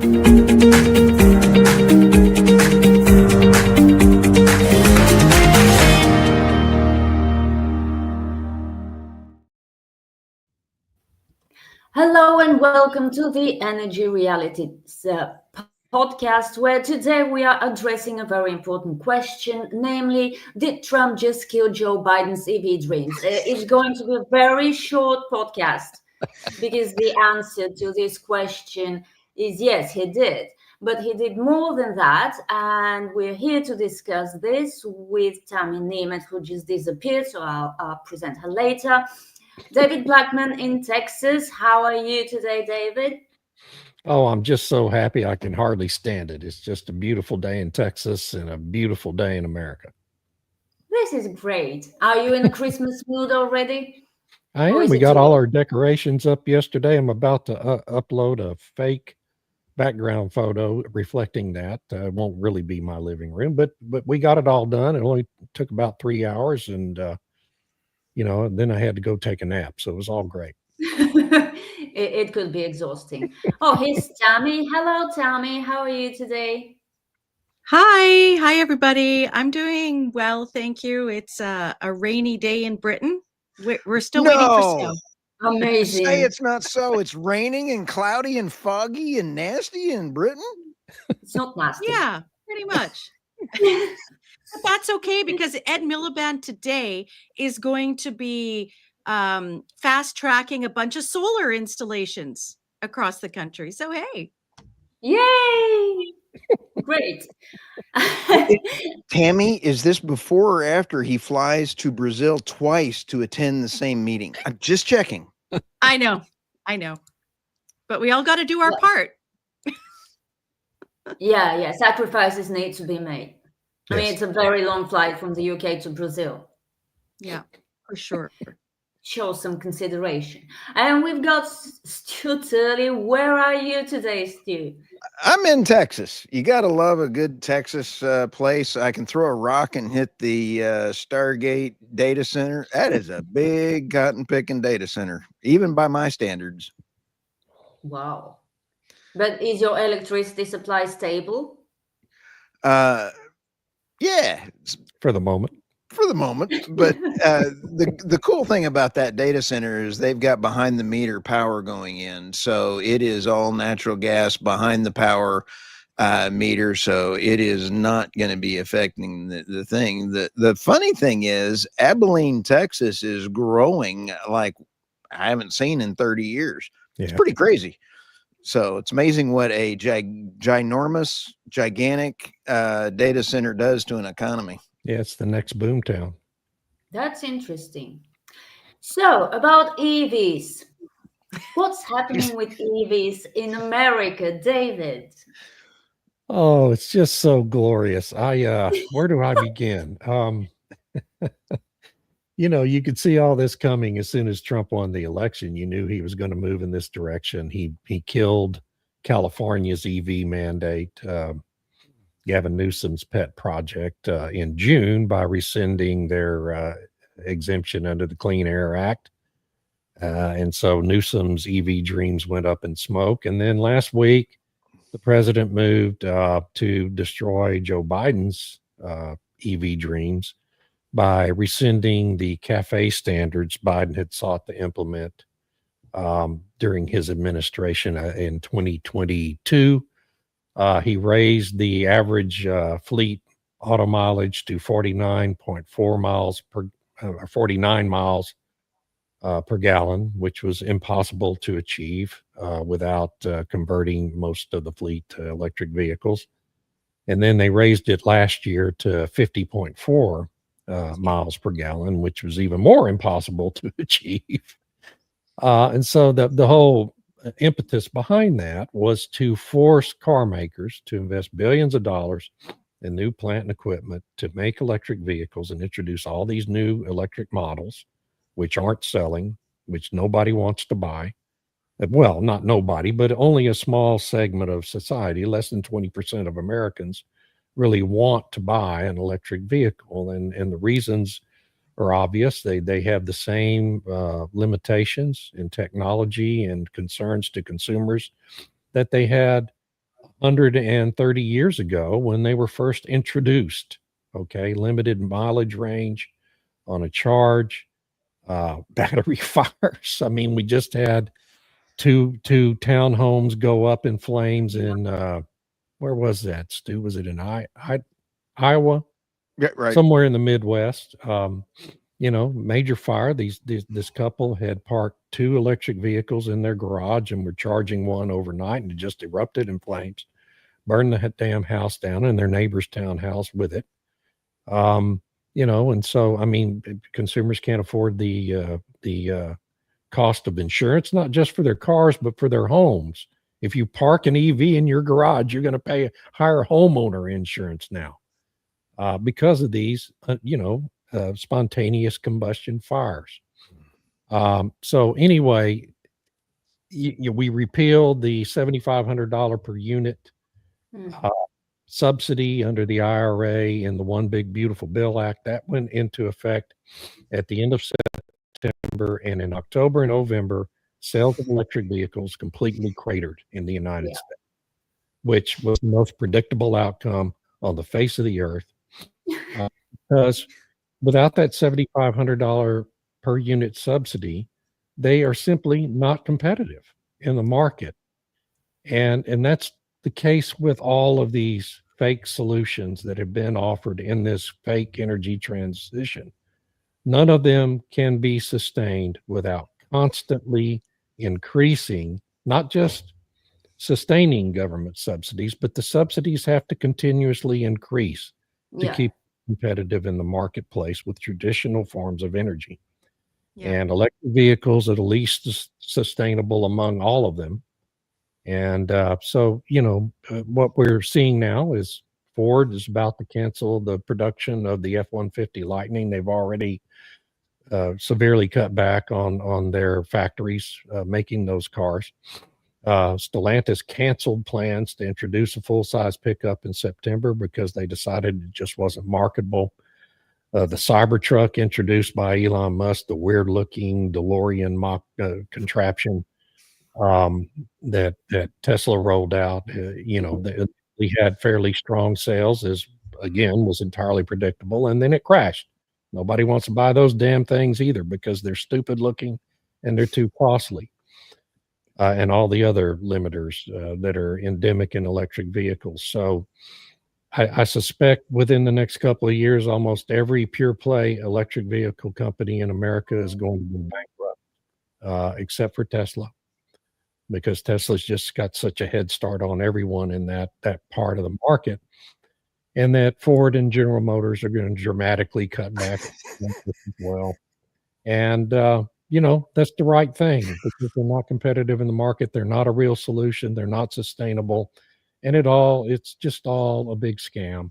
Hello and welcome to the Energy Realties podcast, where today we are addressing a very important question, namely, did Trump just kill Joe Biden's EV dreams? It's going to be a very short podcast because the answer to this question is yes, he did. But he did more than that, and we're here to discuss this with Tammy Nemeth, who just disappeared, so I'll present her later. David Blackmon in Texas. How are you today, David? Oh, I'm just so happy I can hardly stand it. It's just a beautiful day in Texas and a beautiful day in America. This is great. Are you in a Christmas mood already? I Or am. is We it got too all late? our decorations up yesterday. I'm about to upload a fake background photo reflecting that. It won't really be my living room, but we got it all done. It only took about 3 hours, and then I had to go take a nap, so it was all great. It could be exhausting. Oh, here's Tammy. Hello, Tammy. How are you today? Hi everybody. I'm doing well, thank you. It's a rainy day in Britain. We're still waiting for No, snow. say Amazing. it's not so. It's raining and cloudy and foggy and nasty in Britain. It's not nasty. Yeah, pretty much. But that's okay because Ed Miliband today is going to be fast tracking a bunch of solar installations across the country. So hey, Yay! Great. Tammy, is this before or after he flies to Brazil twice to attend the same meeting? I'm just checking. I know, but we all got to do our part. Yeah, sacrifices need to be made. I mean, Yes. it's a very long flight from the UK to Brazil. Yeah, for sure. Show some consideration. And we've got Stu Turley. Where are you today, Stu? I'm in Texas. You got to love a good Texas place. I can throw a rock and hit the Stargate data center. That is a big cotton picking data center, even by my standards. Wow. But is your electricity supply stable? Yeah, For the moment. for the moment. But the cool thing about that data center is they've got behind the meter power going in, so it is all natural gas behind the power meter, so it is not going to be affecting the thing. The funny thing is Abilene, Texas is growing like I haven't seen in 30 years. It's Yeah. pretty crazy. So it's amazing what a ginormous, gigantic data center does to an economy. Yeah, it's the next boom town. That's interesting. So, about EVs. What's happening with EVs in America, David? Oh, it's just so glorious. Where do I begin? You could see all this coming as soon as Trump won the election. You knew he was going to move in this direction. He killed California's EV mandate, Gavin Newsom's pet project, in June by rescinding their exemption under the Clean Air Act. And so Newsom's EV dreams went up in smoke. And then last week, the president moved to destroy Joe Biden's EV dreams by rescinding the CAFE standards Biden had sought to implement during his administration in 2022. He raised the average fleet auto mileage to 49.4 miles per 49 miles per gallon, which was impossible to achieve without converting most of the fleet to electric vehicles. And then they raised it last year to 50.4 miles per gallon, which was even more impossible to achieve. And so the whole impetus behind that was to force car makers to invest billions of dollars in new plant and equipment to make electric vehicles and introduce all these new electric models, which aren't selling, which nobody wants to buy. Well, not nobody, but only a small segment of society, less than 20% of Americans really want to buy an electric vehicle. And the reasons are obvious. They have the same limitations in technology and concerns to consumers that they had 130 years ago when they were first introduced. Okay, limited mileage range on a charge, battery fires. I mean, we just had two townhomes go up in flames in where was that, Stu? Was it in Iowa? Yeah, right. Somewhere in the Midwest. Major fire. This couple had parked 2 electric vehicles in their garage and were charging one overnight, and it just erupted in flames, burned the damn house down and their neighbor's townhouse with it. And so I mean, consumers can't afford the cost of insurance, not just for their cars but for their homes. If you park an EV in your garage, you're going to pay higher homeowner insurance now because of these, spontaneous combustion fires. So anyway, we repealed the $7,500 per unit subsidy under the IRA and the One Big Beautiful Bill Act. That went into effect at the end of September, and in October and November, sales of electric vehicles completely cratered in the United States, which was the most predictable outcome on the face of the earth. Because without that $7,500 per unit subsidy, they are simply not competitive in the market. And that's the case with all of these fake solutions that have been offered in this fake energy transition. None of them can be sustained without constantly increasing, not just sustaining government subsidies, but the subsidies have to continuously increase to keep competitive in the marketplace with traditional forms of energy. And electric vehicles are the least sustainable among all of them. And so, what we're seeing now is Ford is about to cancel the production of the F-150 Lightning. They've already severely cut back on their factories making those cars. Stellantis canceled plans to introduce a full-size pickup in September because they decided it just wasn't marketable. The Cybertruck introduced by Elon Musk, the weird-looking DeLorean contraption that Tesla rolled out, we had fairly strong sales, as again was entirely predictable, and then it crashed. Nobody wants to buy those damn things either because they're stupid looking and they're too costly. And all the other limiters that are endemic in electric vehicles. So I suspect within the next couple of years, almost every pure play electric vehicle company in America is going to be bankrupt, except for Tesla, because Tesla's just got such a head start on everyone in that part of the market, and that Ford and General Motors are going to dramatically cut back as well. And that's the right thing because they're not competitive in the market. They're not a real solution. They're not sustainable, and it's just all a big scam.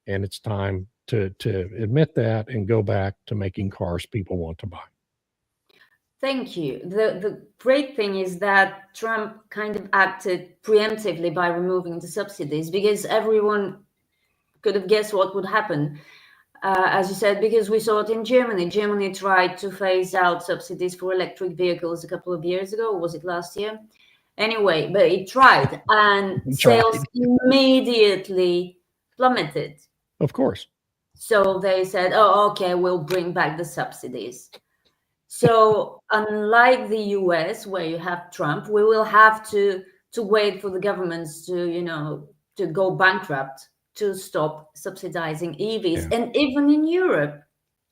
And it's time to admit that and go back to making cars people want to buy. Thank you. The great thing is that Trump kind of acted preemptively by removing the subsidies, because everyone could have guessed what would happen. As you said, because we saw it in Germany. Germany tried to phase out subsidies for electric vehicles a couple of years ago. Was it last year? Anyway, but it tried, and sales immediately plummeted. Of course. So they said, oh, okay, we'll bring back the subsidies. So unlike the US, where you have Trump, we will have to wait for the governments to go bankrupt to stop subsidizing EVs. Yeah. And even in Europe,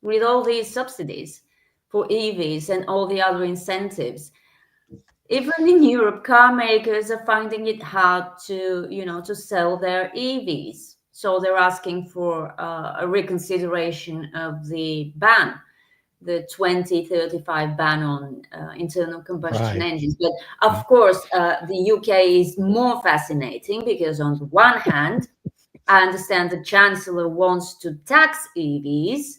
with all these subsidies for EVs and all the other incentives, even in Europe, car makers are finding it hard to sell their EVs. So they're asking for a reconsideration of the ban, the 2035 ban on internal combustion engines. But of course, the UK is more fascinating because on the one hand, I understand the Chancellor wants to tax EVs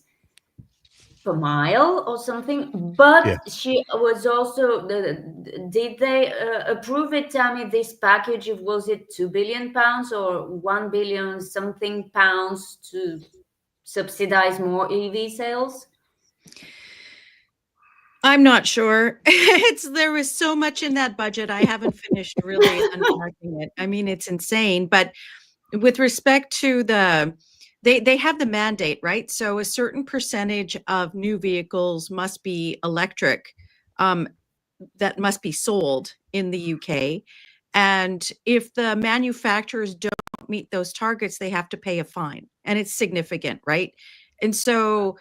per mile or something, but she was also, did they approve it, Tammy, this package of, was it £2 billion or 1 billion something pounds to subsidize more EV sales? I'm not sure. There was so much in that budget. I haven't finished really unpacking it. I mean, it's insane. But with respect to they have the mandate, right? So a certain percentage of new vehicles must be electric, um, that must be sold in the UK. And if the manufacturers don't meet those targets, they have to pay a fine, and it's significant, right? And so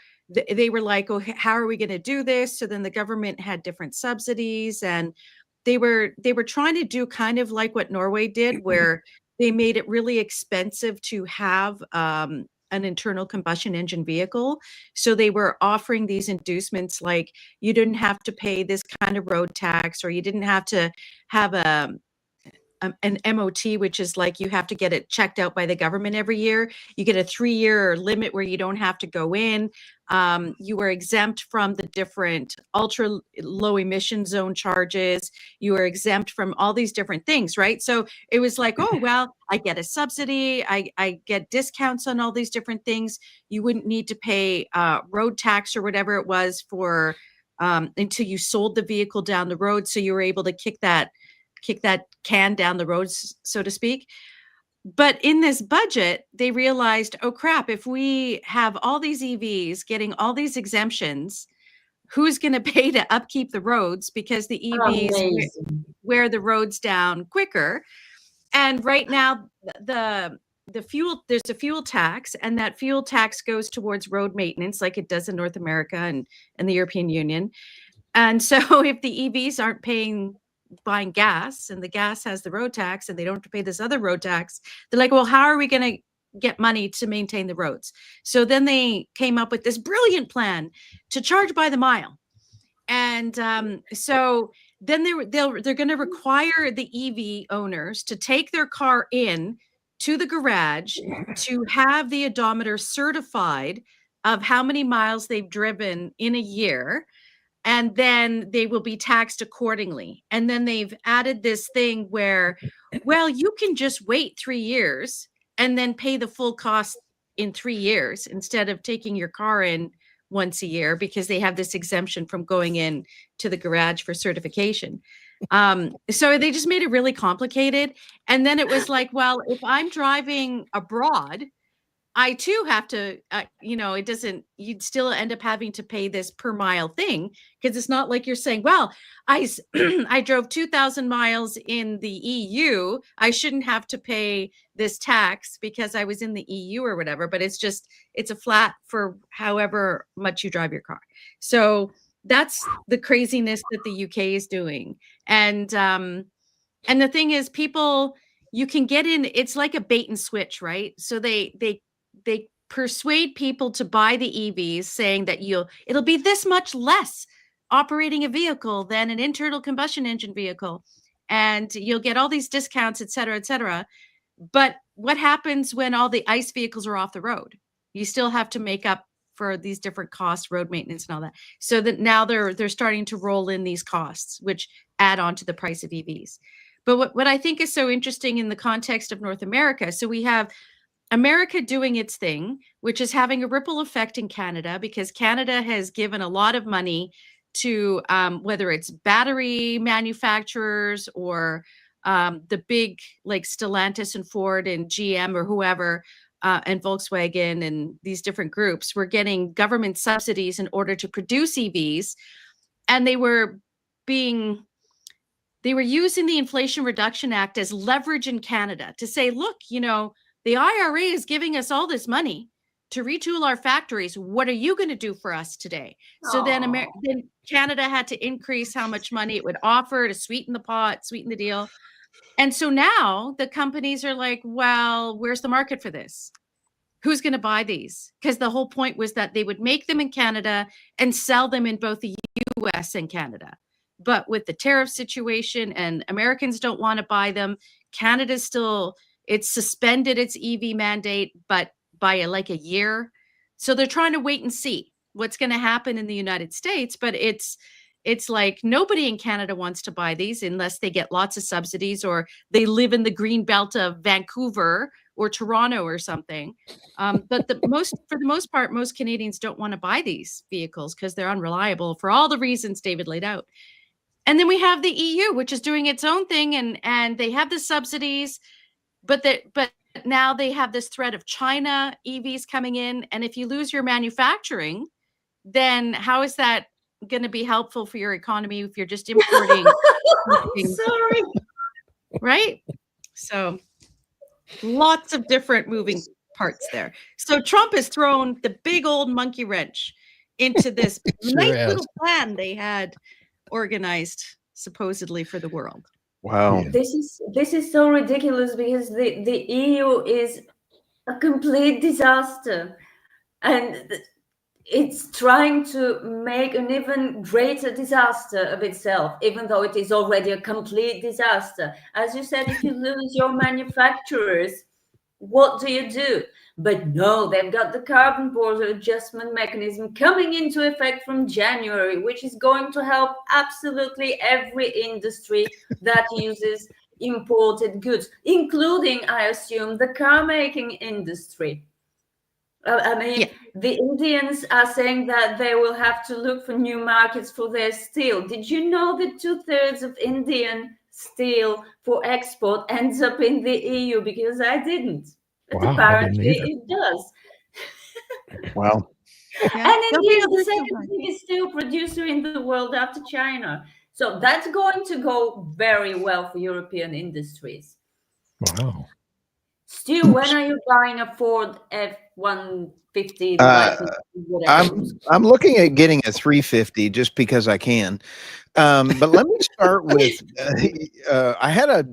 they were like, "Oh, how are we going to do this?" So then the government had different subsidies, and they were trying to do kind of like what Norway did, where they made it really expensive to have an internal combustion engine vehicle. So they were offering these inducements like you didn't have to pay this kind of road tax, or you didn't have to have an MOT, which is like you have to get it checked out by the government every year. You get a 3-year limit where you don't have to go in. You were exempt from the different ultra low emission zone charges. You were exempt from all these different things, right? So it was like, oh, well, I get a subsidy. I get discounts on all these different things. You wouldn't need to pay road tax or whatever it was for until you sold the vehicle down the road. So you were able to kick that can down the road, so to speak. But in this budget, they realized, oh crap, if we have all these EVs getting all these exemptions, who's going to pay to upkeep the roads? Because the EVs wear the roads down quicker. And right now, the fuel, there's a fuel tax, and that fuel tax goes towards road maintenance like it does in North America and the European Union. And so if the EVs aren't buying gas, and the gas has the road tax, and they don't have to pay this other road tax, they're like, well, how are we going to get money to maintain the roads? So then they came up with this brilliant plan to charge by the mile. And so then they're going to require the EV owners to take their car in to the garage to have the odometer certified of how many miles they've driven in a year, and then they will be taxed accordingly. And then they've added this thing where, well, you can just wait 3 years and then pay the full cost in 3 years instead of taking your car in once a year, because they have this exemption from going in to the garage for certification. So they just made it really complicated. And then it was like, well, if I'm driving abroad, I too have to, it doesn't, you'd still end up having to pay this per mile thing, because it's not like you're saying, well, I drove 2,000 miles in the EU. I shouldn't have to pay this tax because I was in the EU or whatever, but it's a flat for however much you drive your car. So that's the craziness that the UK is doing. And the thing is, people, you can get in, it's like a bait and switch, right? So they persuade people to buy the EVs, saying that it'll be this much less operating a vehicle than an internal combustion engine vehicle, and you'll get all these discounts, et cetera, et cetera. But what happens when all the ICE vehicles are off the road? You still have to make up for these different costs, road maintenance and all that. So that now they're starting to roll in these costs, which add on to the price of EVs. But what I think is so interesting in the context of North America, so we have America doing its thing, which is having a ripple effect in Canada, because Canada has given a lot of money to whether it's battery manufacturers or the big like Stellantis and Ford and GM or whoever, and Volkswagen and these different groups were getting government subsidies in order to produce EVs. And they were using the Inflation Reduction Act as leverage in Canada to say, look, the IRA is giving us all this money to retool our factories. What are you going to do for us today? So then Canada had to increase how much money it would offer to sweeten the pot, sweeten the deal. And so now the companies are like, well, where's the market for this? Who's going to buy these? Because the whole point was that they would make them in Canada and sell them in both the US and Canada. But with the tariff situation, and Americans don't want to buy them, Canada's still, it's suspended its EV mandate, but by a year. So they're trying to wait and see what's going to happen in the United States. But it's like nobody in Canada wants to buy these unless they get lots of subsidies or they live in the green belt of Vancouver or Toronto or something. But for the most part, most Canadians don't want to buy these vehicles because they're unreliable for all the reasons David laid out. And then we have the EU, which is doing its own thing, and they have the subsidies, but now they have this threat of China EVs coming in. And if you lose your manufacturing, then how is that going to be helpful for your economy if you're just importing? Sorry. Right? So lots of different moving parts there. So Trump has thrown the big old monkey wrench into this nice little plan they had organized supposedly for the world. Wow. This is so ridiculous because the EU is a complete disaster, and it's trying to make an even greater disaster of itself, even though it is already a complete disaster. As you said, if you lose your manufacturers, what do? But no, they've got the carbon border adjustment mechanism coming into effect from January, which is going to help absolutely every industry that uses imported goods, including, I assume, the car making industry. I mean, The Indians are saying that they will have to look for new markets for their steel. Did you know that 2/3 of Indian steel for export ends up in the EU? Because I didn't. But Wow, apparently I didn't it does. Wow. Yeah. And India is the second biggest steel producer in the world after China. So that's going to go very well for European industries. Wow. Stu, when are you buying a Ford F-150? I'm looking at getting a 350 just because I can. But let me start with I had a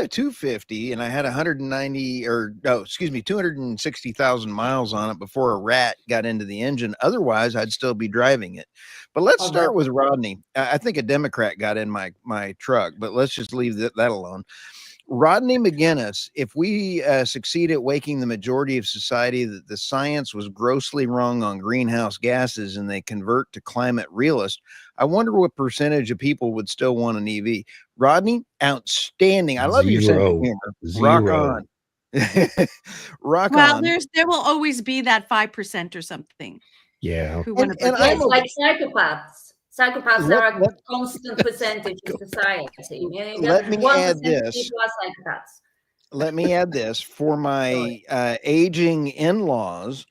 250 and I had 260,000 miles on it before a rat got into the engine. Otherwise, I'd still be driving it. But let's start with Rodney. I think a Democrat got in my truck, but let's just leave that alone. Rodney McGinnis, if we succeed at waking the majority of society that the science was grossly wrong on greenhouse gases and they convert to climate realist, I wonder what percentage of people would still want an EV. Rodney, outstanding. I love your sense of humor. Rock on. Rock on. There will always be that 5% or something. Yeah. It's like psychopaths. Psychopaths are a constant percentage of society. Let me add this. People are psychopaths. Let me add this for my aging in-laws.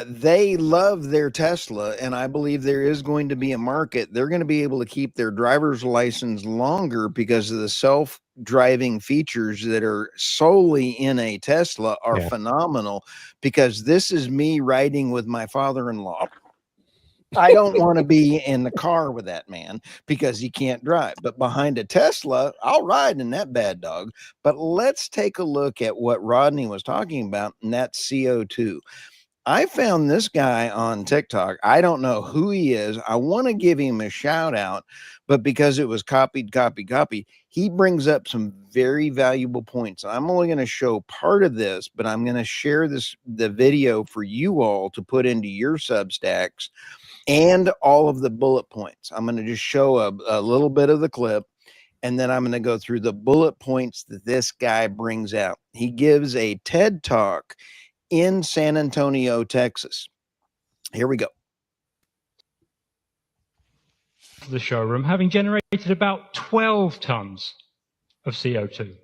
They love their Tesla, and I believe there is going to be a market. They're going to be able to keep their driver's license longer because of the self-driving features that are solely in a Tesla are phenomenal. Because this is me riding with my father-in-law. I don't want to be in the car with that man because he can't drive. But behind a Tesla, I'll ride in that bad dog. But let's take a look at what Rodney was talking about, and that's CO2. I found this guy on TikTok. I don't know who he is. I want to give him a shout out, but because it was copied, he brings up some very valuable points. I'm only going to show part of this, but I'm going to share the video for you all to put into your Substacks and all of the bullet points. I'm going to just show a little bit of the clip, and then I'm going to go through the bullet points that this guy brings out. He gives a TED Talk in San Antonio, Texas. Here we go. The showroom, having generated about 12 tons of CO2.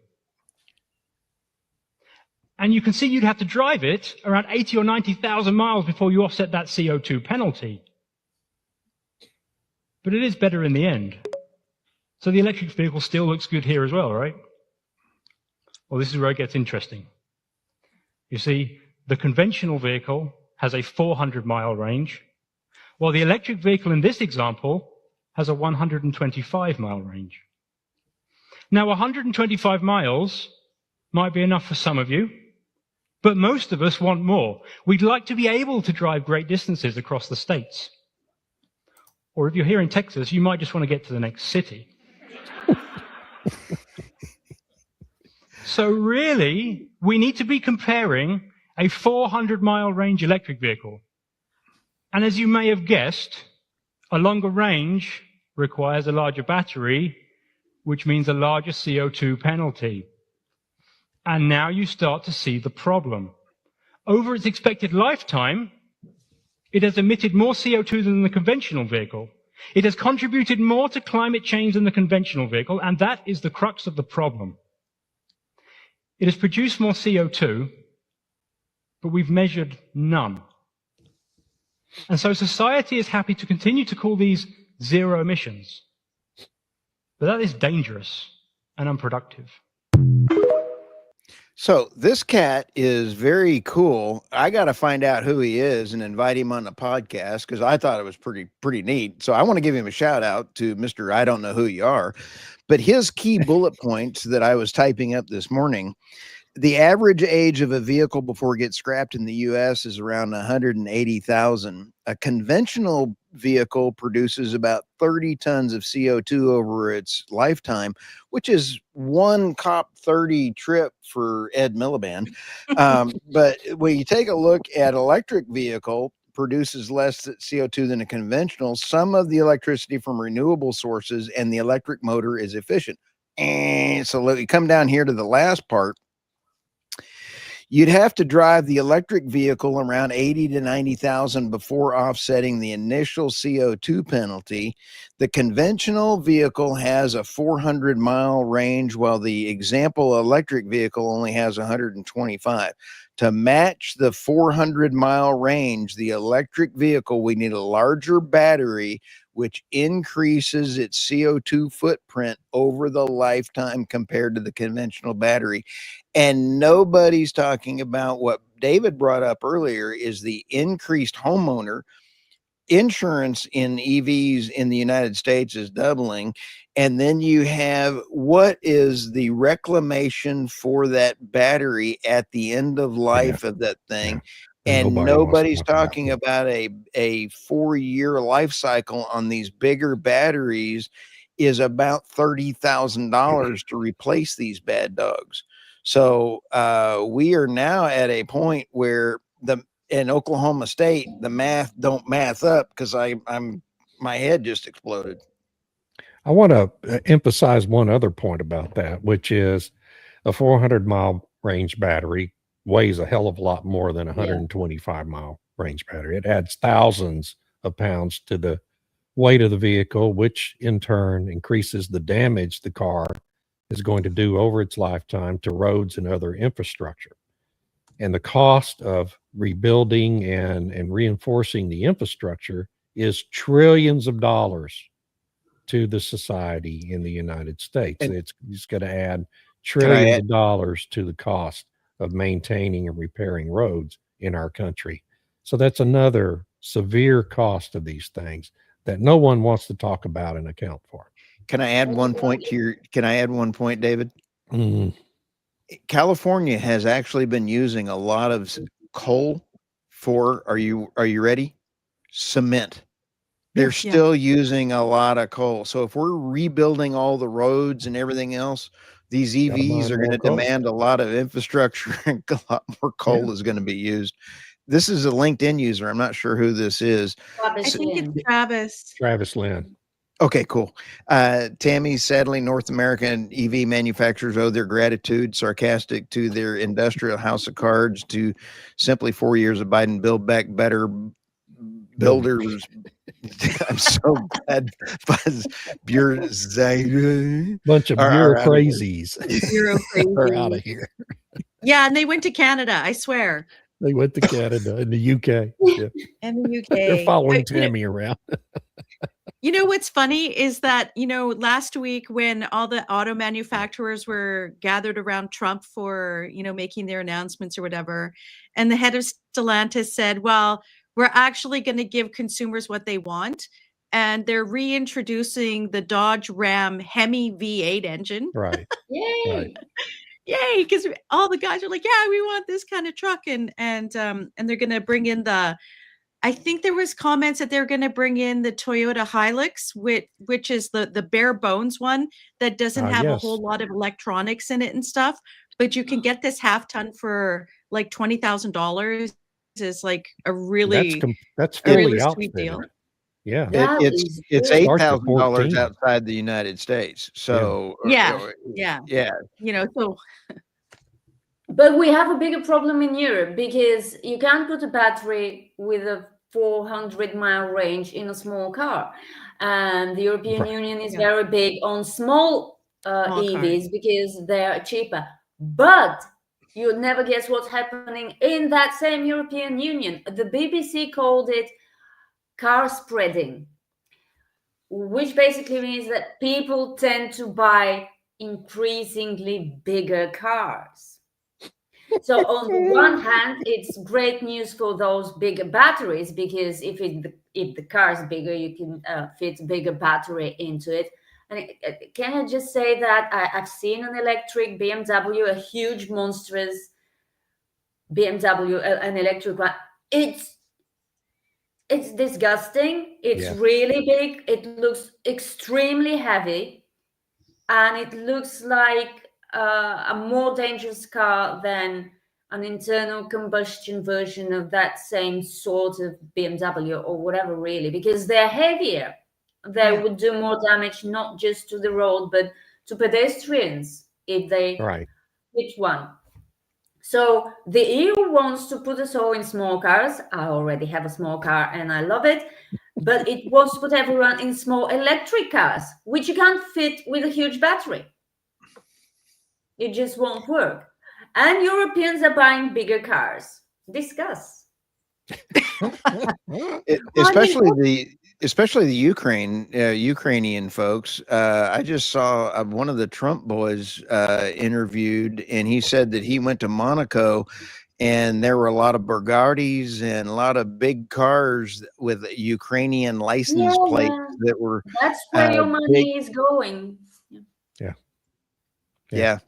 And you can see you'd have to drive it around 80 or 90,000 miles before you offset that CO2 penalty. But it is better in the end. So the electric vehicle still looks good here as well, right? Well, this is where it gets interesting. You see, the conventional vehicle has a 400-mile range, while the electric vehicle in this example has a 125-mile range. Now, 125 miles might be enough for some of you, but most of us want more. We'd like to be able to drive great distances across the states. Or if you're here in Texas, you might just want to get to the next city. So really, we need to be comparing a 400-mile range electric vehicle. And as you may have guessed, a longer range requires a larger battery, which means a larger CO2 penalty. And now you start to see the problem. Over its expected lifetime, it has emitted more CO2 than the conventional vehicle. It has contributed more to climate change than the conventional vehicle, and that is the crux of the problem. It has produced more CO2, but we've measured none. And so society is happy to continue to call these zero emissions. But that is dangerous and unproductive. So this cat is very cool. I got to find out who he is and invite him on the podcast because I thought it was pretty neat. So I want to give him a shout out to Mr. I don't know who you are, but his key bullet points that I was typing up this morning. The average age of a vehicle before it gets scrapped in the U.S. is around 180,000. A conventional vehicle produces about 30 tons of CO2 over its lifetime, which is one COP30 trip for Ed Miliband. But when you take a look at electric vehicle, produces less CO2 than a conventional. Some of the electricity from renewable sources and the electric motor is efficient. And so let me come down here to the last part. You'd have to drive the electric vehicle around 80 to 90,000 before offsetting the initial CO2 penalty. The conventional vehicle has a 400-mile range, while the example electric vehicle only has 125. To match the 400-mile range, the electric vehicle, we need a larger battery, which increases its CO2 footprint over the lifetime compared to the conventional battery. And nobody's talking about what David brought up earlier is the increased homeowner insurance in EVs in the United States is doubling. And then you have what is the reclamation for that battery at the end of life of that thing. Yeah. And nobody's talking about a 4-year life cycle on these bigger batteries is about $30,000 to replace these bad dogs. So we are now at a point where in Oklahoma State, the math don't math up because my head just exploded. I want to emphasize one other point about that, which is a 400-mile range battery weighs a hell of a lot more than a 125-mile range battery. It adds thousands of pounds to the weight of the vehicle, which in turn increases the damage the car is going to do over its lifetime to roads and other infrastructure. And the cost of rebuilding and reinforcing the infrastructure is trillions of dollars to the society in the United States. And it's going to add trillions of dollars to the cost of maintaining and repairing roads in our country. So that's another severe cost of these things that no one wants to talk about and account for. Can I add one point, David? Mm-hmm. California has actually been using a lot of coal for, are you ready? Cement. They're still using a lot of coal. So if we're rebuilding all the roads and everything else, these EVs are going to demand a lot of infrastructure and a lot more coal is going to be used. This is a LinkedIn user. I'm not sure who this is. I think it's Travis. Travis Lynn. Okay, cool. Tammy, sadly, North American EV manufacturers owe their gratitude, sarcastic, to their industrial house of cards, to simply 4 years of Biden Build Back Better builders. I'm so glad. Bunch of bureau crazies. Are out of here. Yeah, and they went to Canada, I swear. They went to Canada and the UK. Yeah. And the UK. They're following Tammy around. You know what's funny is that, last week when all the auto manufacturers were gathered around Trump for, making their announcements or whatever, and the head of Stellantis said, well, we're actually going to give consumers what they want. And they're reintroducing the Dodge Ram Hemi V8 engine. Right. Yay. Right. Yay. Because all the guys are like, yeah, we want this kind of truck. And they're going to bring in I think there was comments that they're going to bring in the Toyota Hilux, which is the bare bones one that doesn't have a whole lot of electronics in it and stuff. But you can get this half ton for like $20,000. Is like a really that's fully really outfitted. Sweet deal. Yeah, it's $8,000 outside the United States. So yeah. So But we have a bigger problem in Europe because you can't put a battery with a 400-mile range in a small car. And the European Right. Union is Yeah. very big on small Small EVs because they're cheaper. But you'll never guess what's happening in that same European Union. The BBC called it car spreading, which basically means that people tend to buy increasingly bigger cars. So on the one hand, it's great news for those bigger batteries because if the car is bigger, you can fit a bigger battery into it. And can I just say that I've seen an electric BMW, a huge, monstrous BMW, an electric one. It's disgusting. It's Yeah. really big. It looks extremely heavy, and it looks like a more dangerous car than an internal combustion version of that same sort of BMW or whatever, really, because they're heavier. They Yeah. would do more damage, not just to the road, but to pedestrians if they Right. hit one. So the EU wants to put us all in small cars. I already have a small car and I love it. But it wants to put everyone in small electric cars, which you can't fit with a huge battery. It just won't work. And Europeans are buying bigger cars. Discuss. Especially the Ukrainian folks. I just saw one of the Trump boys interviewed, and he said that he went to Monaco, and there were a lot of Bugattis and a lot of big cars with Ukrainian license plates that were That's where your big. money is going. Yeah. Yeah,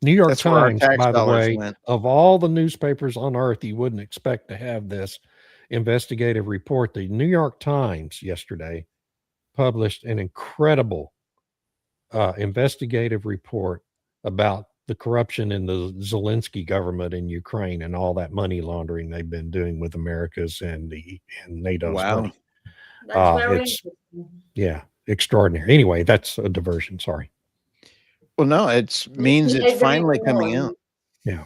New York that's where our Times, tax by the dollars way, went. of all the newspapers on earth, you wouldn't expect to have this investigative report. The New York Times yesterday published an incredible investigative report about the corruption in the Zelensky government in Ukraine and all that money laundering they've been doing with America's and NATO's Wow. money. That's very It's interesting. extraordinary. Anyway, that's a diversion. Sorry. Well, no, it means it's Isn't finally it coming more? out. Yeah.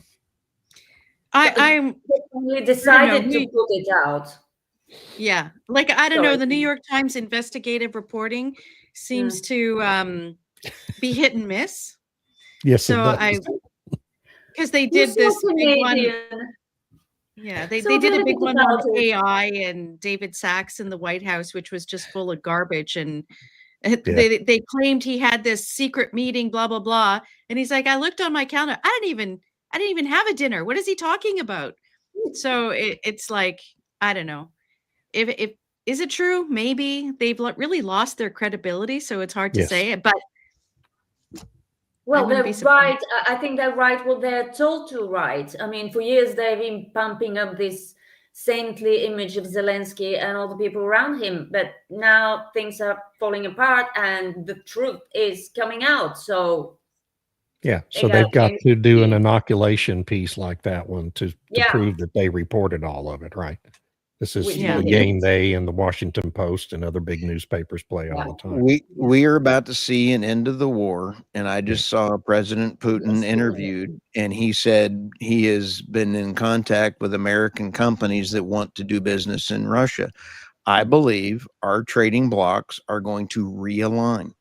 I'm We decided to we- put it out. yeah, like I don't know, Sorry. the New York Times investigative reporting seems to be hit and miss. Yes, So it does. because they You're did so this big one. Canadian. Yeah, they So did a big delicate one on about it. AI and David Sachs in the White House, which was just full of garbage. And they claimed he had this secret meeting, blah blah blah. And he's like, I looked on my calendar, I didn't even have a dinner. What is he talking about? So it's like, I don't know. If is it true? Maybe they've really lost their credibility, so it's hard to Yes. say it. But Well, wouldn't they're be surprised. right. I think they're right what they're told to write. I mean, for years they've been pumping up this saintly image of Zelensky and all the people around him, but now things are falling apart and the truth is coming out. So Yeah. they So gotta they've got change to do an the- inoculation piece like that one to Yeah. prove that they reported all of it, right? This is Which Yeah. the they game didn't. they and the Washington Post and other big newspapers play all the time. We are about to see an end of the war, and I just saw President Putin Yes, we are. interviewed, and he said he has been in contact with American companies that want to do business in Russia. I believe our trading blocks are going to realign,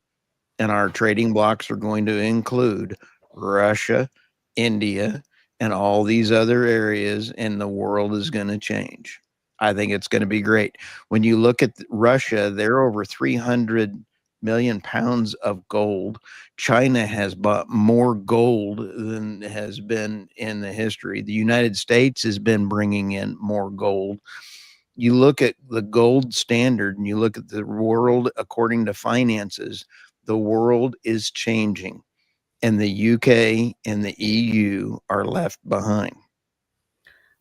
and our trading blocks are going to include Russia, India, and all these other areas, and the world is going to change. I think it's going to be great. When you look at Russia, they're over 300 million pounds of gold. China has bought more gold than has been in the history. The United States has been bringing in more gold. You look at the gold standard and you look at the world according to finances, the world is changing, and the UK and the EU are left behind.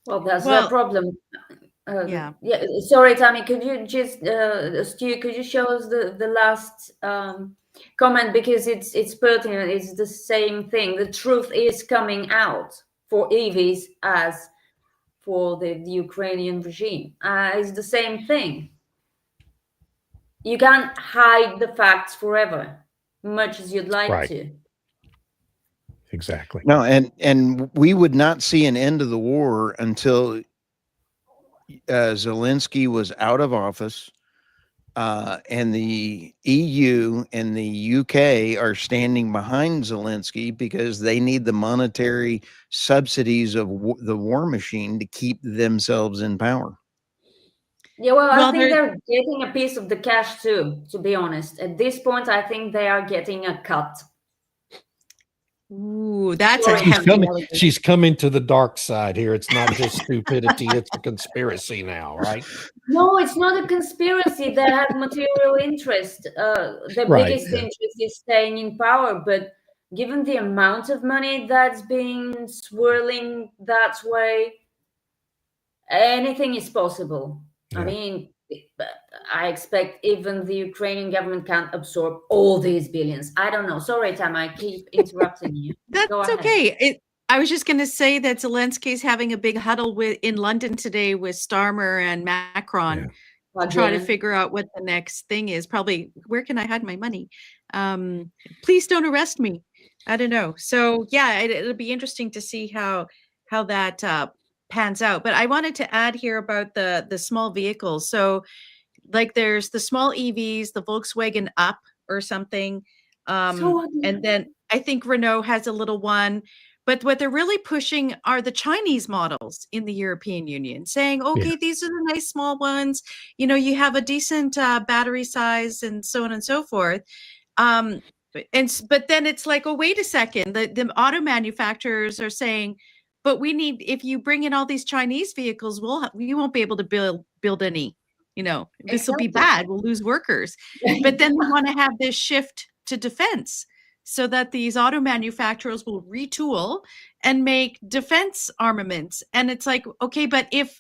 Well, that's Well, the problem. yeah. Sorry, Tammy, could you just, Stu, could you show us the last comment, because it's pertinent. It's the same thing. The truth is coming out for EVs as for the Ukrainian regime. It's the same thing. You can't hide the facts forever, much as you'd like Right. to. exactly. No, and we would not see an end of the war until Zelensky was out of office, and the EU and the UK are standing behind Zelensky because they need the monetary subsidies of the war machine to keep themselves in power. Yeah, well, I Well, think there, they're getting a piece of the cash too, to be honest. At this point, I think they are getting a cut. ooh, that's a Sorry, She's heavy Tammy. coming. allegation. She's coming to the dark side here. It's not just stupidity; it's a conspiracy now, right? No, it's not a conspiracy. They have material interest. The Right. biggest Yeah. interest is staying in power. But given the amount of money that's being swirling that way, anything is possible. I Yeah. mean, I expect even the Ukrainian government can't absorb all these billions. I don't know. Sorry, Tam, I keep interrupting you. That's Go ahead. okay. I was just going to say that Zelensky's having a big huddle in London today with Starmer and Macron to try to Again. figure out what the next thing is. Probably, where can I hide my money? Please don't arrest me. I don't know. So yeah, it'll be interesting to see how that pans out. But I wanted to add here about the small vehicles. So like there's the small EVs, the Volkswagen Up or something. So And then I think Renault has a little one. But what they're really pushing are the Chinese models in the European Union, saying, okay, Yeah. these are the nice small ones. You know, you have a decent battery size and so on and so forth. But then it's like, oh, wait a second. The auto manufacturers are saying, but we need, if you bring in all these Chinese vehicles, we won't be able to build any. You know, this will be Exactly. bad. We'll lose workers. But then we want to have this shift to defense so that these auto manufacturers will retool and make defense armaments. And it's like, okay, but if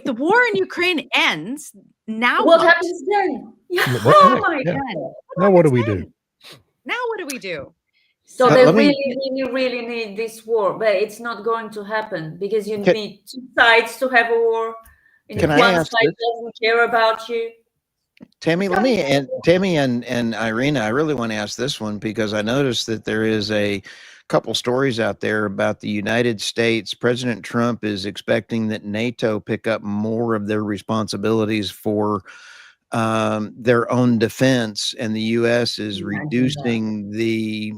the war in Ukraine ends, now what what? happens then? What Oh next? my Yeah. God. Now what do we happens do? then? Now what do we do? So Let- they let me- really need this war, but it's not going to happen because you Can- need two sides to have a war. And Can if I one ask side this? doesn't care about you, Tammy, Tammy and Irina, I really want to ask this one because I noticed that there is a couple stories out there about the United States. President Trump is expecting that NATO pick up more of their responsibilities for their own defense, and the U.S. is imagine that. reducing the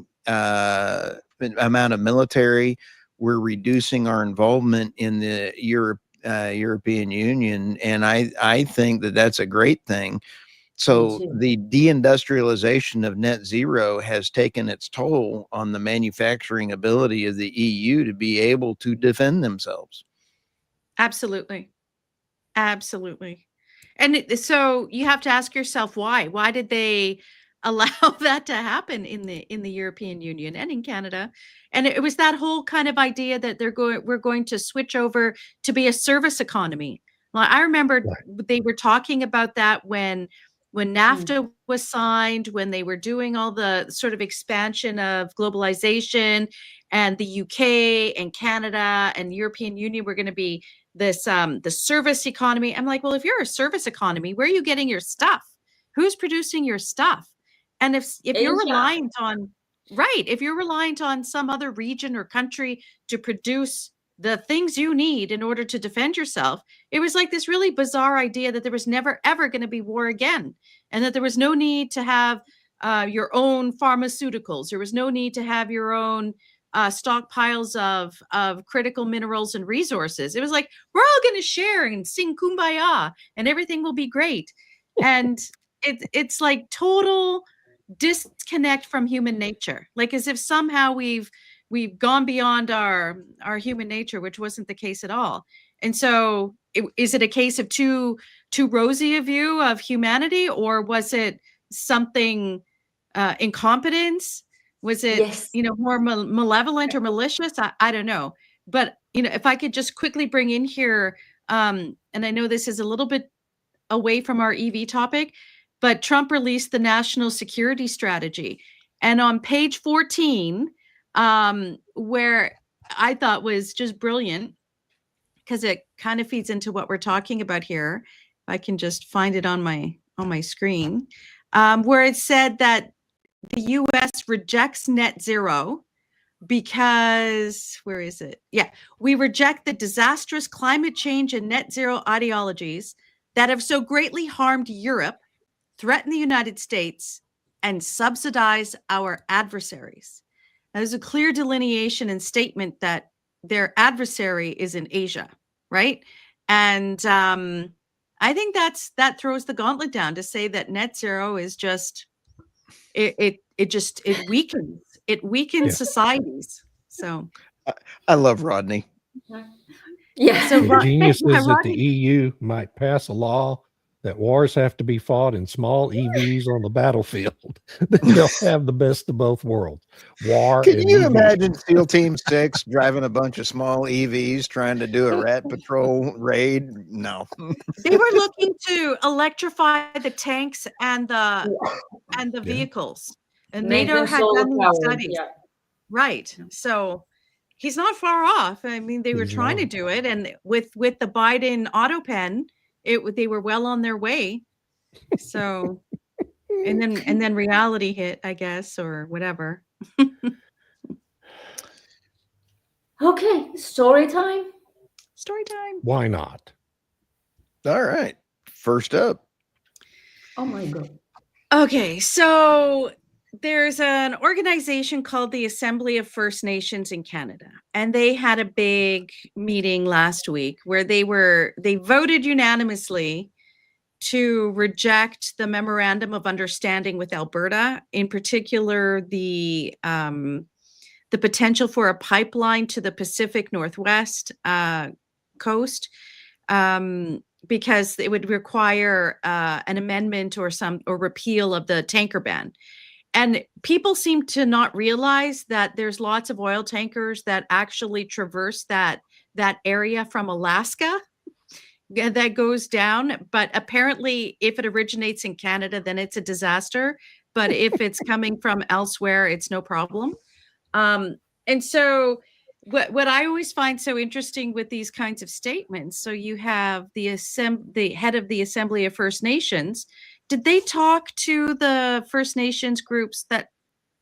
amount of military. We're reducing our involvement in the European Union, and I think that that's a great thing. So too. the deindustrialization of net zero has taken its toll on the manufacturing ability of the EU to be able to defend themselves. Absolutely. Absolutely. And so you have to ask yourself why? Why did they allow that to happen in the European Union and in Canada? And it was that whole kind of idea that we're going to switch over to be a service economy. Well, I remember Right. they were talking about that when NAFTA was signed, when they were doing all the sort of expansion of globalization, and the UK and Canada and European Union were going to be this the service economy. I'm like, well, if you're a service economy, where are you getting your stuff? Who's producing your stuff? And if you're Asia. reliant on if you're reliant on some other region or country to produce the things you need in order to defend yourself, it was like this really bizarre idea that there was never ever going to be war again, and that there was no need to have your own pharmaceuticals. There was no need to have your own stockpiles of critical minerals and resources. It was like, we're all going to share and sing kumbaya and everything will be great. And it's like total disconnect from human nature, like as if somehow we've gone beyond our human nature, which wasn't the case at all. And so is it a case of too rosy a view of humanity, or was it something incompetence? Was it, Yes. more malevolent or malicious? I don't know. But, if I could just quickly bring in here, and I know this is a little bit away from our EV topic, but Trump released the national security strategy. And on page 14, where I thought was just brilliant, because it kind of feeds into what we're talking about here. If I can just find it on my screen, where it said that the U.S. rejects net zero, because where is it? Yeah, we reject the disastrous climate change and net zero ideologies that have so greatly harmed Europe, threaten the United States, and subsidize our adversaries. Now, there's a clear delineation and statement that their adversary is in Asia, right? And I think that throws the gauntlet down to say that net zero is just it weakens societies. So I love Rodney. Yeah. So The genius yeah, is that the Rodney- EU might pass a law that wars have to be fought in small EVs on the battlefield. Then they'll have the best of both worlds. War Can and you EV. imagine SEAL Team 6 driving a bunch of small EVs trying to do a rat patrol raid? No. they were looking to electrify the tanks and the Yeah. vehicles, and Make NATO them had solar done these powered. studies. Yeah. Right. So he's not far off. I mean, they were He's trying to not. do it, and with the Biden auto pen, they were well on their way. So and then reality hit, I guess, or whatever. Okay, story time. Story time. Why not? All right. First up. Oh my God. Okay, so there's an organization called the Assembly of First Nations in Canada, and they had a big meeting last week where they voted unanimously to reject the memorandum of understanding with Alberta, in particular the potential for a pipeline to the Pacific Northwest coast, because it would require an amendment or repeal of the tanker ban. And people seem to not realize that there's lots of oil tankers that actually traverse that area from Alaska that goes down. But apparently, if it originates in Canada, then it's a disaster. But if it's coming from elsewhere, it's no problem. And so what I always find so interesting with these kinds of statements, so you have the head of the Assembly of First Nations. Did they talk to the First Nations groups that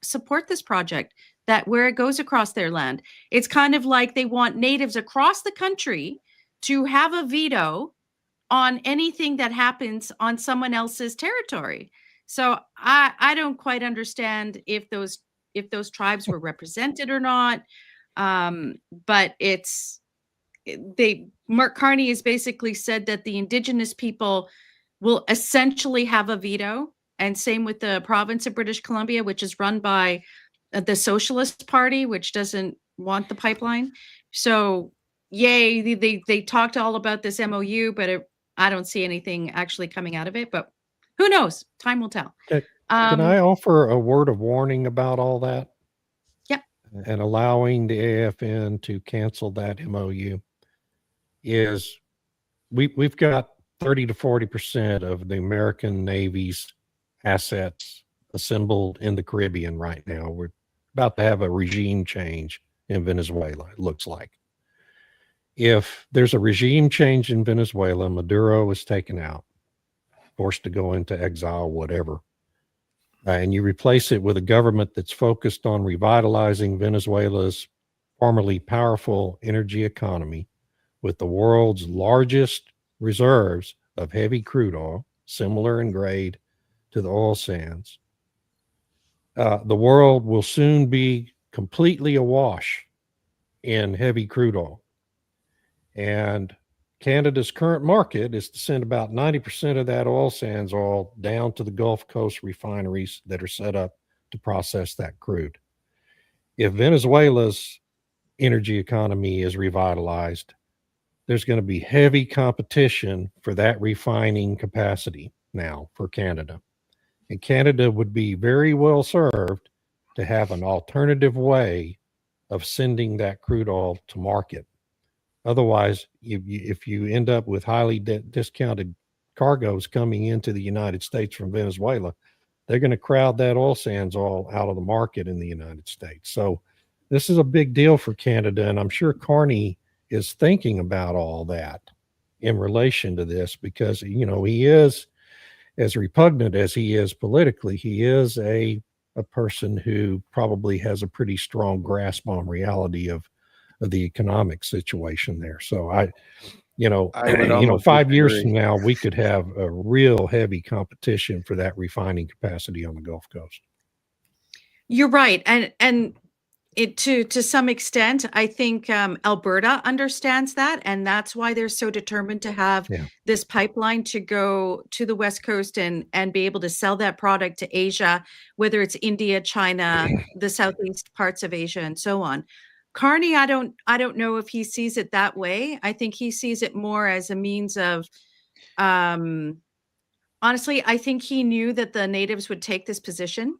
support this project, that where it goes across their land? It's kind of like they want natives across the country to have a veto on anything that happens on someone else's territory. So I don't quite understand if those tribes were represented or not. But Mark Carney has basically said that the Indigenous people will essentially have a veto, and same with the province of British Columbia, which is run by the Socialist Party, which doesn't want the pipeline. So yay, they talked all about this MOU, but I don't see anything actually coming out of it, but who knows? Time will tell. Can I offer a word of warning about all that? Yep. And allowing the AFN to cancel that MOU is we've got 30 to 40% of the American Navy's assets assembled in the Caribbean right now. We're about to have a regime change in Venezuela, it looks like. If there's a regime change in Venezuela, Maduro is taken out, forced to go into exile, whatever, and you replace it with a government that's focused on revitalizing Venezuela's formerly powerful energy economy with the world's largest reserves of heavy crude oil, similar in grade to the oil sands, the world will soon be completely awash in heavy crude oil. And Canada's current market is to send about 90% of that oil sands oil down to the Gulf Coast refineries that are set up to process that crude. If Venezuela's energy economy is revitalized, there's going to be heavy competition for that refining capacity now for Canada. And Canada would be very well served to have an alternative way of sending that crude oil to market. Otherwise, if you end up with highly discounted cargoes coming into the United States from Venezuela, they're going to crowd that oil sands all out of the market in the United States. So this is a big deal for Canada, and I'm sure Carney is thinking about all that in relation to this because, you know, he is, as repugnant as he is politically, he is a a person who probably has a pretty strong grasp on reality of the economic situation there. So I would almost 5 years disagree. from now, we could have a real heavy competition for that refining capacity on the Gulf Coast. You're right. And it to some extent, I think Alberta understands that, and that's why they're so determined to have this pipeline to go to the West Coast and be able to sell that product to Asia, whether it's India, China, the southeast parts of Asia, and so on. Carney, I don't know if he sees it that way. I think he sees it more as a means of, honestly, I think he knew that the natives would take this position.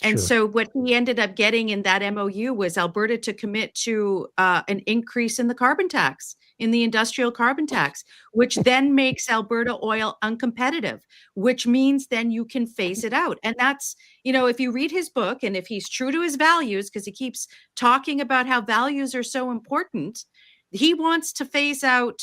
And Sure. so what he ended up getting in that MOU was Alberta to commit to an increase in the carbon tax, in the industrial carbon tax, which then makes Alberta oil uncompetitive, which means then you can phase it out. And that's, if you read his book and if he's true to his values, because he keeps talking about how values are so important, he wants to phase out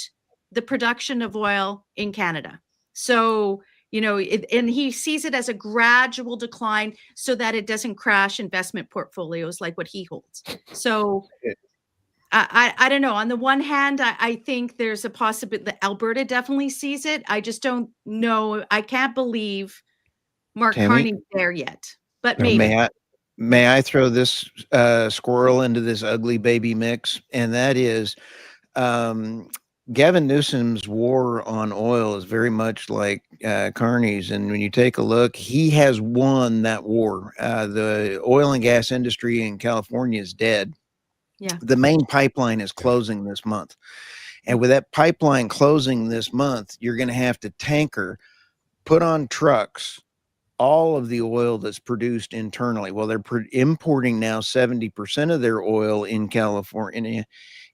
the production of oil in Canada. So, and he sees it as a gradual decline so that it doesn't crash investment portfolios like what he holds. So I don't know. On the one hand, I think there's a possibility that Alberta definitely sees it. I just don't know. I can't believe Mark Tammy? Carney's there yet, but No, maybe. May I throw this squirrel into this ugly baby mix? And that is Gavin Newsom's war on oil is very much like Carney's. And when you take a look, he has won that war. The oil and gas industry in California is dead. Yeah. The main pipeline is closing this month. And with that pipeline closing this month, you're going to have to put on trucks all of the oil that's produced internally. Well, they're importing now 70% of their oil in California.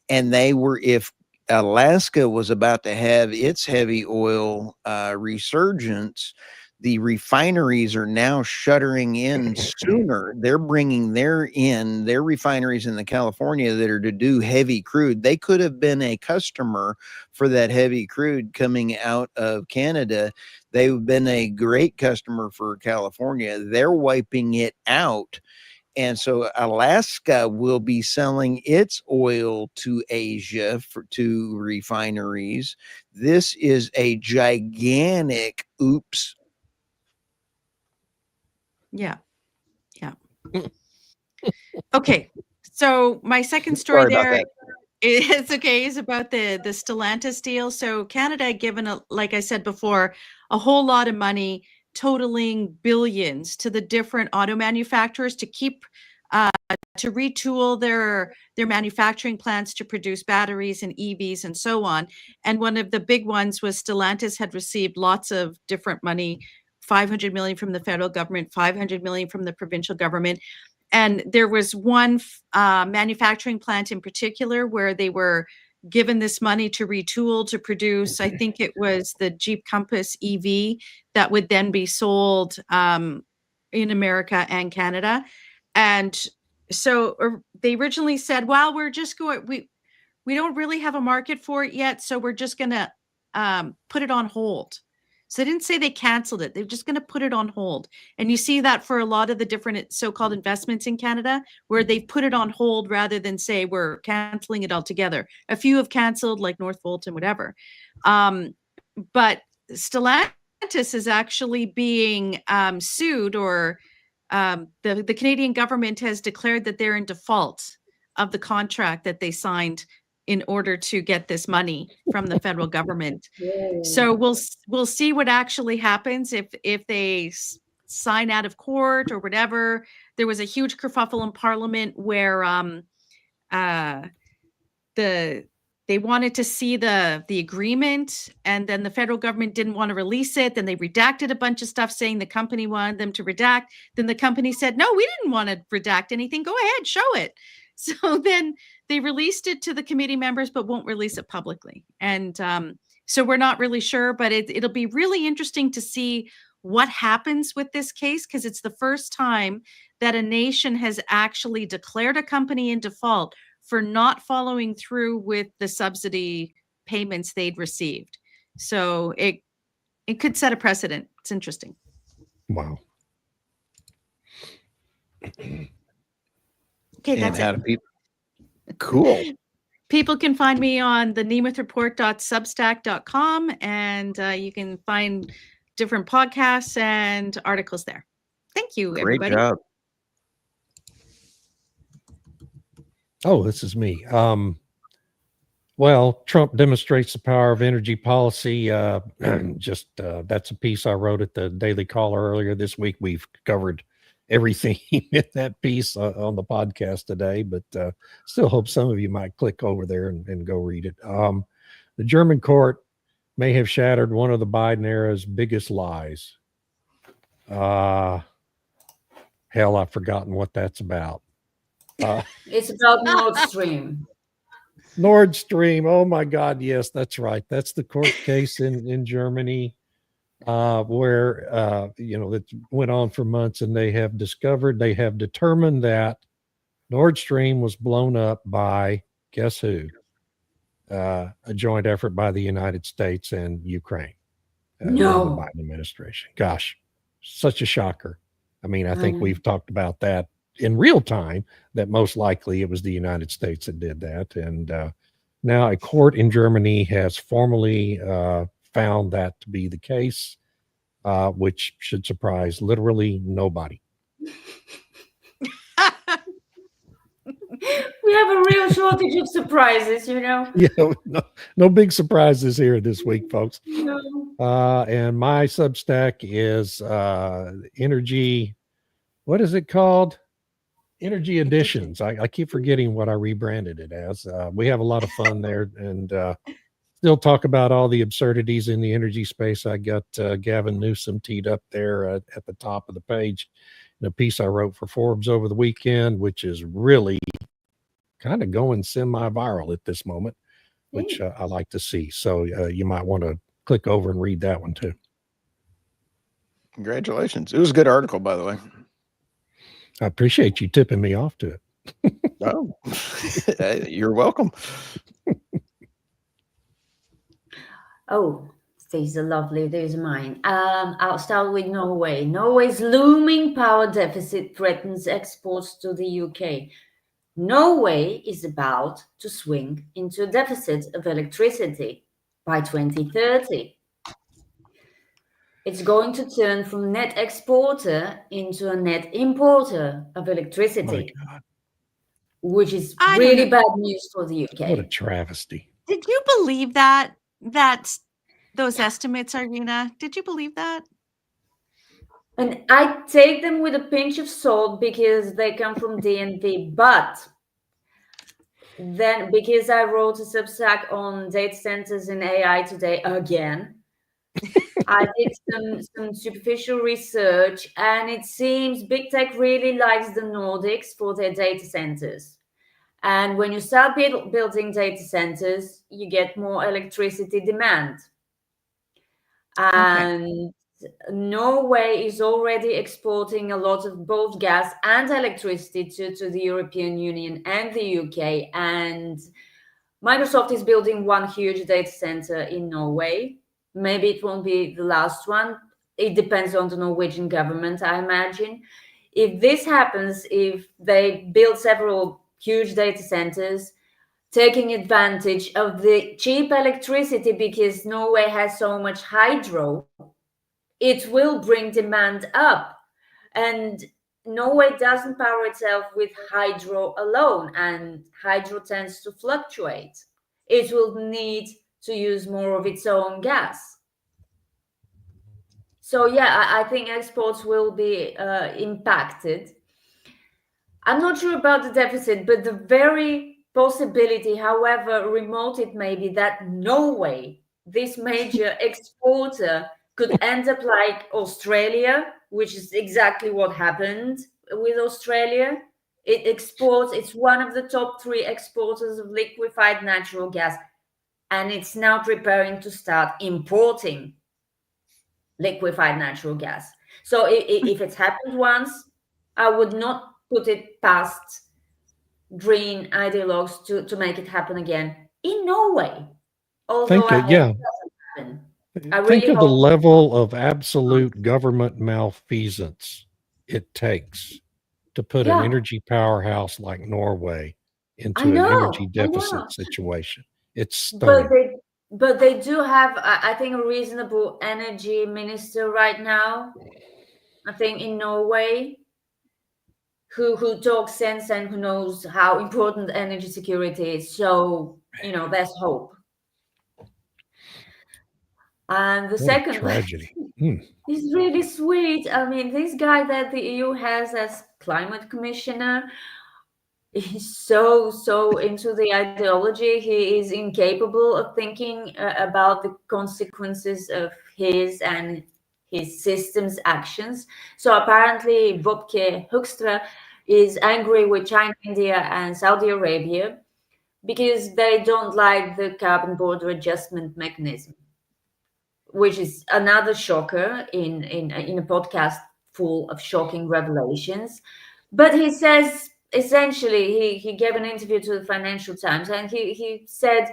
And if Alaska was about to have its heavy oil resurgence, the refineries are now shuttering in sooner. They're bringing their refineries in the California that are to do heavy crude. They could have been a customer for that heavy crude coming out of Canada. They've been a great customer for California. They're wiping it out. And so Alaska will be selling its oil to Asia to refineries. This is a gigantic oops. Yeah. Yeah. Okay. So my second story there is about the Stellantis deal. So Canada had given, like I said before, a whole lot of money, totaling billions, to the different auto manufacturers to keep to retool their manufacturing plants to produce batteries and EVs and so on. And one of the big ones was Stellantis had received lots of different money, 500 million from the federal government, 500 million from the provincial government. And there was one manufacturing plant in particular where they were given this money to retool to produce, I think it was the Jeep Compass EV that would then be sold in America and Canada. And so they originally said, well, we're just going, we don't really have a market for it yet, so we're just going to put it on hold. So they didn't say they canceled it. They're just going to put it on hold. And you see that for a lot of the different so-called investments in Canada, where they've put it on hold rather than say we're canceling it altogether. A few have canceled, like Northvolt and whatever. But Stellantis is actually being sued, or the Canadian government has declared that they're in default of the contract that they signed in order to get this money from the federal government. So we'll see what actually happens if they sign out of court or whatever. There was a huge kerfuffle in Parliament where they wanted to see the agreement, and then the federal government didn't want to release it. Then they redacted a bunch of stuff saying the company wanted them to redact. Then the company said, no, we didn't want to redact anything. Go ahead, show it. So then they released it to the committee members, but won't release it publicly. And so we're not really sure, but it'll be really interesting to see what happens with this case, because it's the first time that a nation has actually declared a company in default for not following through with the subsidy payments they'd received. So it could set a precedent. It's interesting. Wow. Okay, And that's how it. do people? Cool. People can find me on the nemethreport.substack.com, and you can find different podcasts and articles there. Thank you, Great everybody. job. Oh, this is me. Well, Trump demonstrates the power of energy policy. That's a piece I wrote at the Daily Caller earlier this week. We've covered everything in that piece on the podcast today, but still hope some of you might click over there and go read it. The German court may have shattered one of the Biden era's biggest lies. Hell, I've forgotten what that's about. It's about Nord Stream. Nord Stream. Oh my God. Yes, that's right. That's the court case in Germany where, that went on for months, and they have determined that Nord Stream was blown up by, guess who? A joint effort by the United States and Ukraine during the No. Biden administration. Gosh, such a shocker. I mean, I think we've talked about that in real time, that most likely it was the United States that did that. And now a court in Germany has formally found that to be the case, which should surprise literally nobody. We have a real shortage of surprises, Yeah, no big surprises here this week, folks. No. And my Substack is Energy. What is it called? Energy Editions. I keep forgetting what I rebranded it as. We have a lot of fun there, and still talk about all the absurdities in the energy space. I got Gavin Newsom teed up there at the top of the page in a piece I wrote for Forbes over the weekend, which is really kind of going semi-viral at this moment, which I like to see. So you might want to click over and read that one too. Congratulations. It was a good article, by the way. I appreciate you tipping me off to it. Oh, you're welcome. Oh, these are lovely. These are mine. I'll start with Norway. Norway's looming power deficit threatens exports to the UK. Norway is about to swing into a deficit of electricity by 2030. It's going to turn from net exporter into a net importer of electricity, which is really bad news for the UK. What a travesty. Did you believe that those estimates, Irina? Did you believe that? And I take them with a pinch of salt because they come from DNV, but then because I wrote a Substack on data centers and AI today again, I did some superficial research, and it seems big tech really likes the Nordics for their data centers. And when you start building data centers, you get more electricity demand. And Norway is already exporting a lot of both gas and electricity to the European Union and the UK. And Microsoft is building one huge data center in Norway. Maybe it won't be the last one. It depends on the Norwegian government, I imagine. If this happens, if they build several huge data centers, taking advantage of the cheap electricity because Norway has so much hydro, it will bring demand up. And Norway doesn't power itself with hydro alone, and hydro tends to fluctuate. It will need to use more of its own gas. So yeah, I think exports will be impacted. I'm not sure about the deficit, but the very possibility, however remote it may be, that Norway, this major exporter, could end up like Australia, which is exactly what happened with Australia. It exports, it's one of the top 3 exporters of liquefied natural gas, and it's now preparing to start importing liquefied natural gas. So if it's happened once, I would not put it past green ideologues to make it happen again in Norway. Although I hope it doesn't happen. I really Think of the hope level of absolute government malfeasance it takes to put an Yeah. energy powerhouse like Norway I into an energy know. deficit situation. It's But stunning. they do have, I think, a reasonable energy minister right now. I think in Norway, who talks sense and who knows how important energy security is. So there's hope. And the What a second tragedy. is really sweet. I mean, this guy that the EU has as climate commissioner, he's so into the ideology. He is incapable of thinking about the consequences of his and his system's actions. So apparently Wopke Hoekstra is angry with China, India and Saudi Arabia because they don't like the carbon border adjustment mechanism, which is another shocker in a podcast full of shocking revelations. But he says, essentially, he gave an interview to the Financial Times, and he said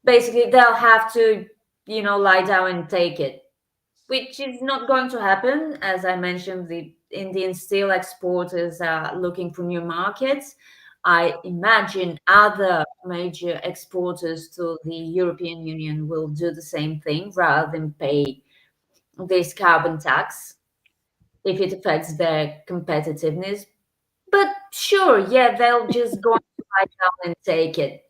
basically they'll have to lie down and take it, which is not going to happen. As I mentioned, the Indian steel exporters are looking for new markets. I imagine other major exporters to the European Union will do the same thing rather than pay this carbon tax if it affects their competitiveness. But sure, yeah, they'll just go lie down and take it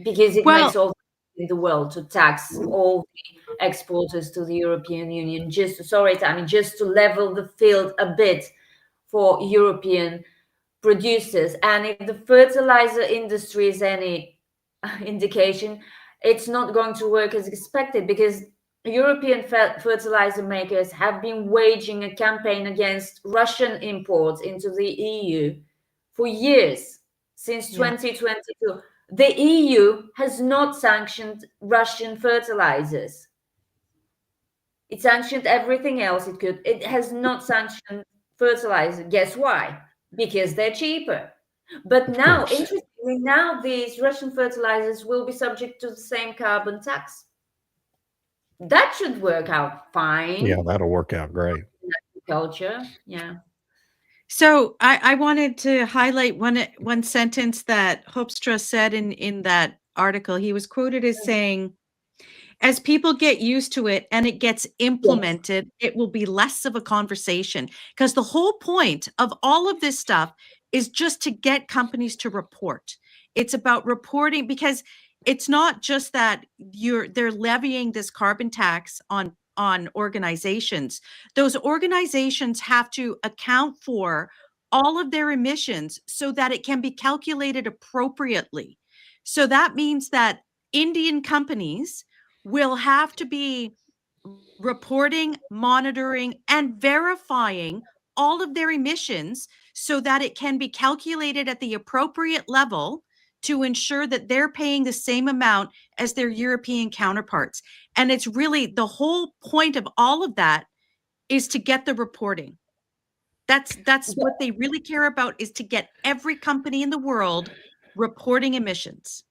because it Well, makes all in the world to tax all the exporters to the European Union. Just to level the field a bit for European producers. And if the fertilizer industry is any indication, it's not going to work as expected because European fertilizer makers have been waging a campaign against Russian imports into the EU for years, since Yeah. 2022. The EU has not sanctioned Russian fertilizers. It sanctioned everything else it could. It has not sanctioned fertilizer. Guess why? Because they're cheaper. But Of now, course. interestingly, now these Russian fertilizers will be subject to the same carbon tax. That should work out fine. Yeah, that'll work out great. Agriculture, yeah. So I wanted to highlight one sentence that Hoekstra said in that article. He was quoted as saying, as people get used to it and it gets implemented, it will be less of a conversation. Because the whole point of all of this stuff is just to get companies to report. It's about reporting, because it's not just that they're levying this carbon tax on organizations. Those organizations have to account for all of their emissions so that it can be calculated appropriately. So that means that Indian companies will have to be reporting, monitoring, and verifying all of their emissions so that it can be calculated at the appropriate level to ensure that they're paying the same amount as their European counterparts. And it's really the whole point of all of that is to get the reporting. That's what they really care about, is to get every company in the world reporting emissions.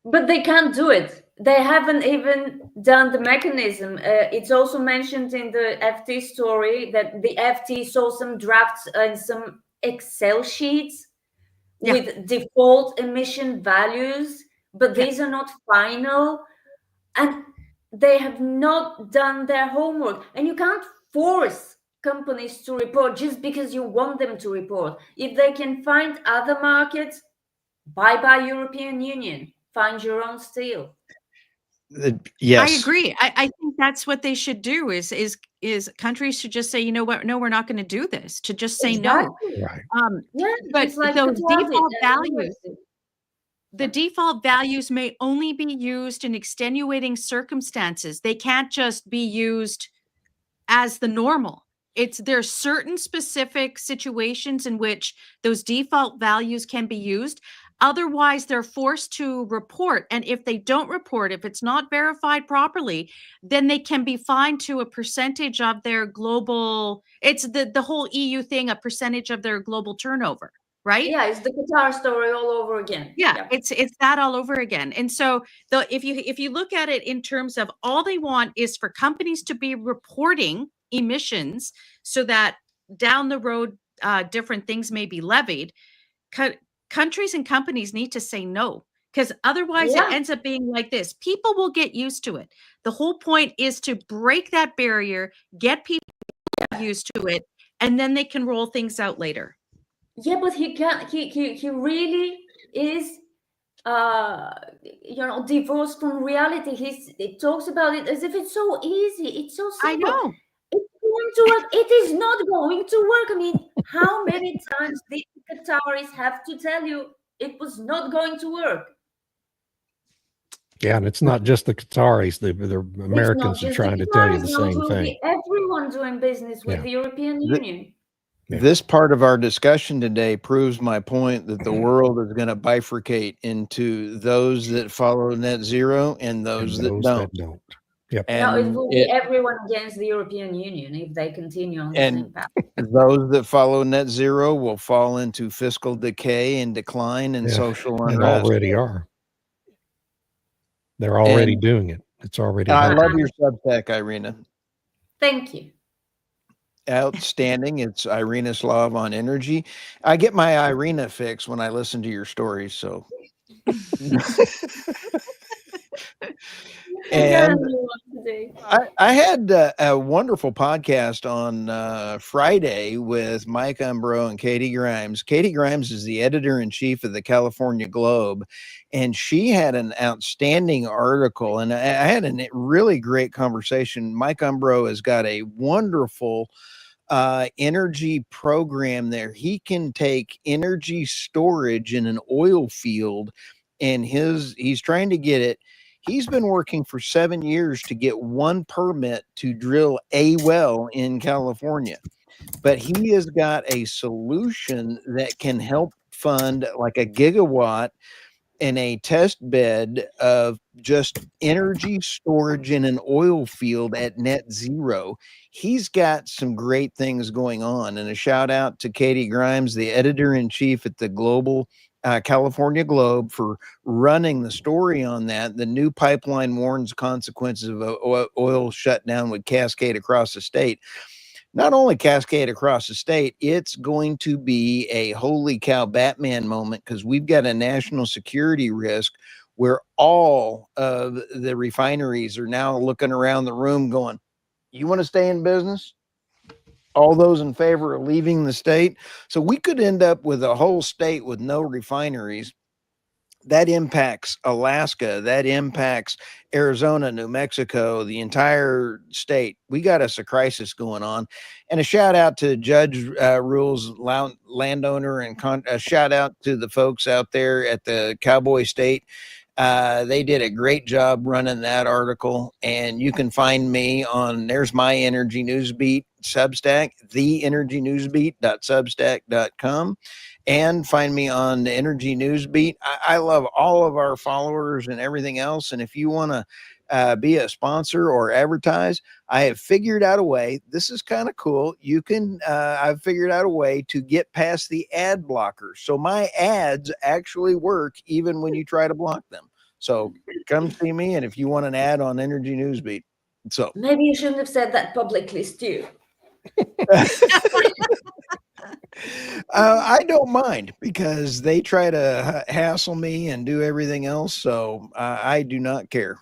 But they can't do it. They haven't even done the mechanism. It's also mentioned in the FT story that the FT saw some drafts and some Excel sheets with default emission values, but these are not final. And they have not done their homework. And you can't force companies to report just because you want them to report. If they can find other markets, bye European Union. Find your own steel. Yes. I agree. I think that's what they should do is countries should just say, you know what, no, we're not going to do this, to just say no. Right. Yeah, But just like those Qatar did, default values, USA. the default values may only be used in extenuating circumstances. They can't just be used as the normal. There's certain specific situations in which those default values can be used. Otherwise, they're forced to report. And if they don't report, if it's not verified properly, then they can be fined to a percentage of their global, it's the whole EU thing, a percentage of their global turnover, right? Yeah, it's the Qatar story all over again. Yeah, it's that all over again. And so if you look at it in terms of, all they want is for companies to be reporting emissions so that down the road different things may be levied, countries and companies need to say no, because otherwise it ends up being like this. People will get used to it. The whole point is to break that barrier, get people used to it, and then they can roll things out later. Yeah, but he really is divorced from reality. He talks about it as if it's so easy. It's so simple. I know. It's going to work. It is not going to work. I mean, how many times did the Qataris have to tell you it was not going to work? Yeah, and it's not just the Qataris. The Americans are trying to tell you the same thing. Everyone doing business with the European Union. This part of our discussion today proves my point that the world is going to bifurcate into those that follow net zero and those that don't. Yep. And no, it will be everyone against the European Union if they continue on the same path. Those that follow net zero will fall into fiscal decay and decline and social unrest. And already are. They're already doing it. It's already happening. I love your Substack, Irina. Thank you. Outstanding. It's Irina Slav on energy. I get my Irina fix when I listen to your stories. So, and I had a wonderful podcast on Friday with Mike Umbro and Katie Grimes. Katie Grimes is the editor-in-chief of the California Globe, and she had an outstanding article, and I had a really great conversation. Mike Umbro has got a wonderful energy program there. He can take energy storage in an oil field, and he's trying to get it. He's been working for 7 years to get one permit to drill a well in California, but he has got a solution that can help fund like a gigawatt in a test bed of just energy storage in an oil field at net zero. He's got some great things going on, and a shout out to Katie Grimes, the editor-in-chief at the California Globe, for running the story on that. The new pipeline warns consequences of oil shutdown would cascade across the state. Not only cascade across the state, it's going to be a holy cow Batman moment, because we've got a national security risk where all of the refineries are now looking around the room going, you want to stay in business? All those in favor of leaving the state. So we could end up with a whole state with no refineries. That impacts Alaska. That impacts Arizona, New Mexico, the entire state. We got us a crisis going on. And a shout out to Judge Rules landowner, and a shout out to the folks out there at the Cowboy State. They did a great job running that article, and you can find me on, there's my Energy Newsbeat Substack, theenergynewsbeat.substack.com, and find me on the Energy Newsbeat. I love all of our followers and everything else, and if you want to be a sponsor or advertise, I have figured out a way. This is kind of cool. You can, I've figured out a way to get past the ad blockers. So my ads actually work even when you try to block them. So come see me. And if you want an ad on Energy Newsbeat. So maybe you shouldn't have said that publicly, Stu. I don't mind, because they try to hassle me and do everything else. So I do not care.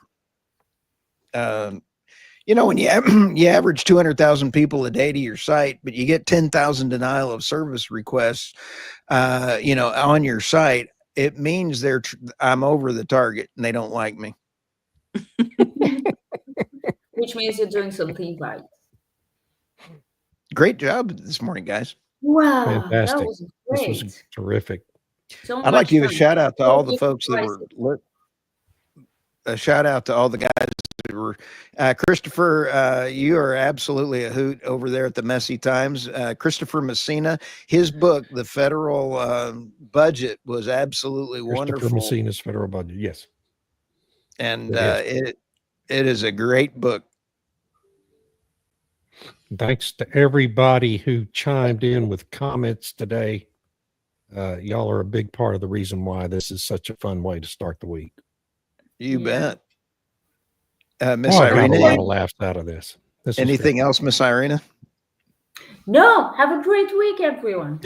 When you average 200,000 people a day to your site, but you get 10,000 denial of service requests, on your site, it means I'm over the target and they don't like me. Which means you're doing something right. Great job this morning, guys. Wow, fantastic. that was great. This was terrific. So I'd like to give a shout out to all the you folks that were lit. A shout out to all the guys that were, Christopher, you are absolutely a hoot over there at the Messy Times. Christopher Messina, his book, The Federal Budget, was absolutely wonderful. Christopher Messina's Federal Budget, yes. And it is a great book. Thanks to everybody who chimed in with comments today. Y'all are a big part of the reason why this is such a fun way to start the week. You bet. Miss I got Irina, a lot of laughs out of this. Anything else, Miss Irina? No, have a great week, everyone.